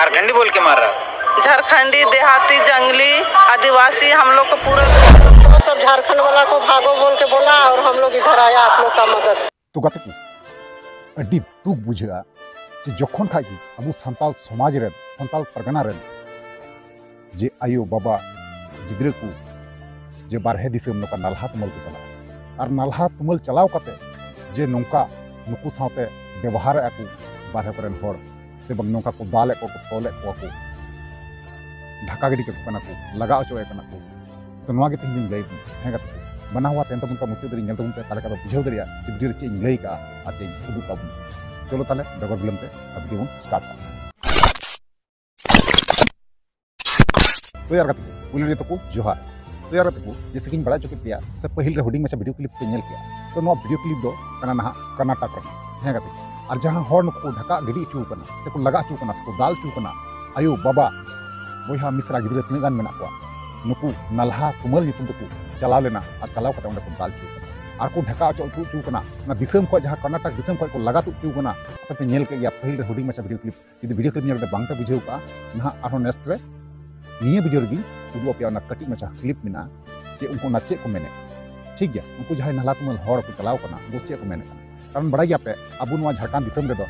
झारखंडी बोल के मार रहा। झारखंडी, देहाती, जंगली, आदिवासी हम लोग को पूरा तो सब झारखंड वाला को भागो बोल के बोला और हम लोग इधर आया आप लोग का मदद। तो गाते को अड्डी दुख बुझा जे जखन खाई अब सानताल समाज रे सानताल परगना रे जे आयो बाबा गिद्रे को जे बारहे दिसम नोका नालहा तुमल को चला और नालहा तुमल चलाव काते जे नोका नुकु साथे व्यवहार आकु बारहे करेन होर से बंग नोका को दाले को तोले को ढाका गिडी के कना को लगा अचोए कना को तो नोआ गे तिहिं लई हे गाते बना हुआ तेन तबन का मुच्चे दरी नेल तबन पे ताले का बुझाव दरिया जे वीडियो चे लई का आ चे उदु तबन चलो ताले डगर बिलम पे अब वीडियो स्टार्ट कर तो यार गाते पुलिस तो को जोहार तो यार गाते को जैसे कि बड़ा चुके पिया से पहिल रे हुडिंग में वीडियो क्लिप पे नेल किया तो नो वीडियो क्लिप दो कना ना कर्नाटक रे हे गाते और जहां हर नको ढाका गिडी चू कना से को लगा चू कना से को दाल चू कना आयो बाबा बोहा मिश्रा गिद्रे तिन गान मेना को नुकु नलहा तुमल नितुम को चलाव लेना और चलाव कते को दाल चू कना और को ढाका चू कना ना दिसम को जहां कर्नाटक दिसम को लगा चू कना पे नेल के गया पहिल रे हुडिंग में वीडियो क्लिप यदि वीडियो क्लिप नेल बांग पे बुझेउ का ना आरो नेक्स्ट रे निये वीडियो रे उदु पे ना कटी मचा क्लिप मिना जे उनको ना चे को मेने ठीक गया उनको जहां नला तुमल हर को चलाव कना वो चे को मेने कारण बड़ा गया पे अब नवा झारखंड दिसम रे दो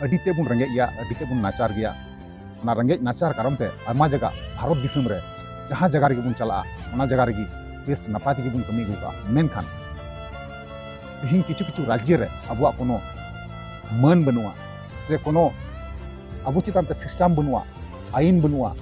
अडिते बुन रंगे या अडिते बुन नाचार गया ना रंगे नाचार कारण ते आमा जगह भारत दिसम रे जहां जगह रे बुन चला ओना जगह रे बेस नपाय ते बुन कमी गुका मेन खान हिं किछु किछु राज्य रे अबुआ कोनो मन बनुआ से कोनो अबु चितान पे सिस्टम बनुआ आईन बनुआ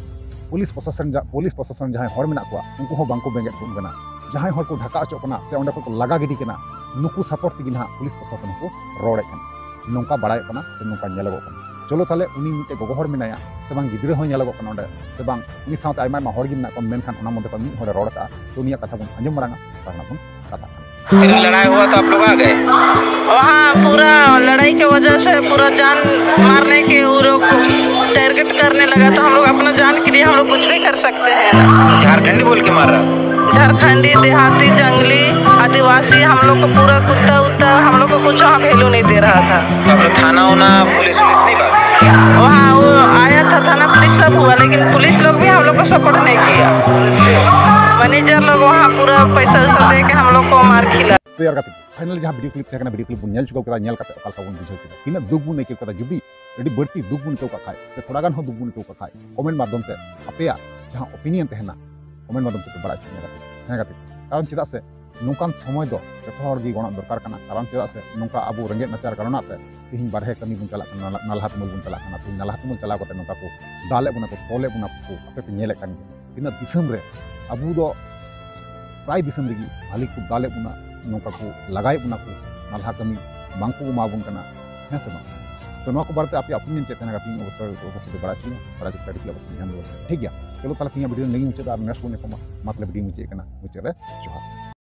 पुलिस प्रशासन जहां हर मेना को उनको हो बांको बेंगे बुन गना जहां हर को ढाका अचो कना से ओंडे को लगा गिडी कना नुकु सपोर्ट तिगी ना पुलिस प्रशासन को रोड़े कना नोंका बड़ाय कना से नोंका नेलगो कना चलो ताले उनी मिटे गोगो हर मेनाया से बांग गिद्रे हो नेलगो कना ओंडे से बांग उनी साथ आयमा मा हर गिन ना को मेनखान ओना मदे को मी हर रोड़ का तो उनिया कथा बुन अंजम मरांगा ताना बुन कथा फिर लड़ाई हुआ तो आप लोग आ गए वहाँ पूरा लड़ाई के वजह से पूरा जान मारने के टारगेट करने लगा तो हम लोग अपना जान के लिए हम लोग कुछ भी कर सकते हैं। झारखंडी बोल के मार रहा। झारखंडी, देहाती, जंगली, आदिवासी हम लोग को पूरा कुत्ता उत्ता हम लोग को कुछ वहाँ वैल्यू नहीं दे रहा था। तो आप लोग थाना उना पुलिस नहीं बात वहाँ वो आया था थाना पुलिस सब हुआ लेकिन पुलिस लोग भी हम लोग को सपोर्ट नहीं किया। मैनेजर लोग वहाँ पूरा पैसा वैसा दे के हम लोग को मार खिला। तो यार गाते फाइनल जहां वीडियो क्लिप थेकना वीडियो क्लिप बुन नेल चुका नेल काते अकाल बुन बुझाव किदा तिना दुख बुन के कदा जुदी एडी बढ़ती दुख बुन के खाय से थोड़ा गान हो दुख बुन के खाय कमेंट माध्यम ते अपेया जहां ओपिनियन तहना कमेंट माध्यम ते बड़ा चुने गाते हे गाते कारण चेदा से नोकान समय दो जतो हर गी गणा दरकार कना कारण चेदा से नोका अब रंगे नाचार कारणा ते तिहिं बारहे कमी बुन चला नालहा तुमल बुन चला कना तिहिं नालहा तुमल चला कते नोका को दाले बुना को तोले बुना को अपे पे नेले कान तिना दिसम रे अबु दो प्राय दिसम रेगी भाली को दाले बुना नौका को लगाए बुना को नालहा कमी बांको माबुन कना है से तो नौका बारते आप ओपिनियन चेतना का तीन अवश्य बड़ा चुना बड़ा चुका दिखला बस ध्यान दो ठीक गया चलो ताला वीडियो नहीं मुझे नेक्स्ट को मतलब वीडियो मुझे कना मुझे रे जोहार।